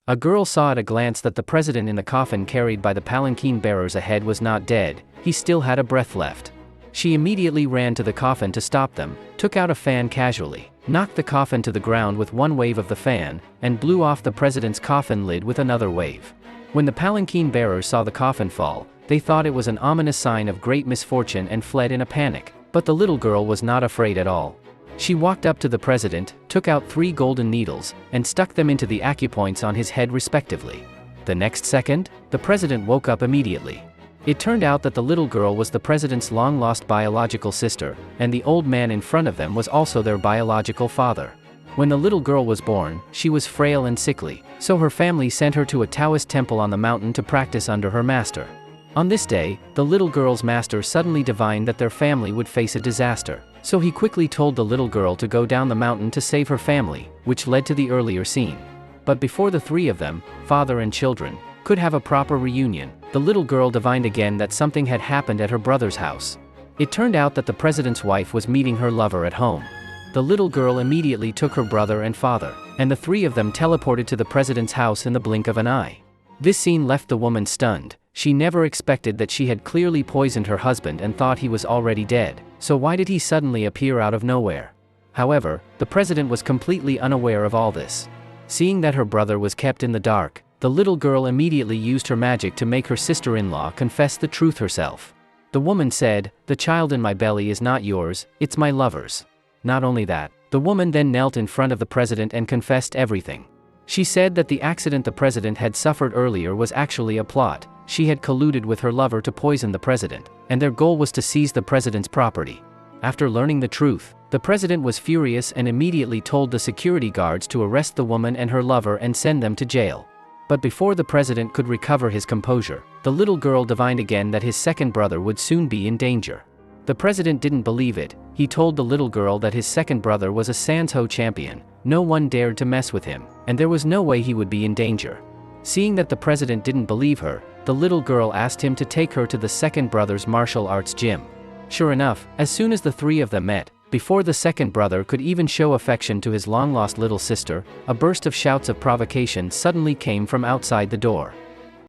A girl saw at a glance that the president in the coffin carried by the palanquin bearers ahead was not dead, he still had a breath left. She immediately ran to the coffin to stop them, took out a fan casually, knocked the coffin to the ground with one wave of the fan, and blew off the president's coffin lid with another wave. When the palanquin bearers saw the coffin fall, they thought it was an ominous sign of great misfortune and fled in a panic, but the little girl was not afraid at all. She walked up to the president, took out 3 golden needles, and stuck them into the acupoints on his head respectively. The next second, the president woke up immediately. It turned out that the little girl was the president's long-lost biological sister, and the old man in front of them was also their biological father. When the little girl was born, she was frail and sickly, so her family sent her to a Taoist temple on the mountain to practice under her master. On this day, the little girl's master suddenly divined that their family would face a disaster, so he quickly told the little girl to go down the mountain to save her family, which led to the earlier scene. But before the 3 of them, father and children, could have a proper reunion, the little girl divined again that something had happened at her brother's house. It turned out that the president's wife was meeting her lover at home. The little girl immediately took her brother and father, and the 3 of them teleported to the president's house in the blink of an eye. This scene left the woman stunned. She never expected that she had clearly poisoned her husband and thought he was already dead, so why did he suddenly appear out of nowhere? However, the president was completely unaware of all this. Seeing that her brother was kept in the dark, the little girl immediately used her magic to make her sister-in-law confess the truth herself. The woman said, "The child in my belly is not yours, it's my lover's." Not only that, the woman then knelt in front of the president and confessed everything. She said that the accident the president had suffered earlier was actually a plot. She had colluded with her lover to poison the president, and their goal was to seize the president's property. After learning the truth, the president was furious and immediately told the security guards to arrest the woman and her lover and send them to jail. But before the president could recover his composure, the little girl divined again that his second brother would soon be in danger. The president didn't believe it. He told the little girl that his second brother was a Sanzhou champion, no one dared to mess with him, and there was no way he would be in danger. Seeing that the president didn't believe her, the little girl asked him to take her to the second brother's martial arts gym. Sure enough, as soon as the 3 of them met, before the second brother could even show affection to his long-lost little sister, a burst of shouts of provocation suddenly came from outside the door.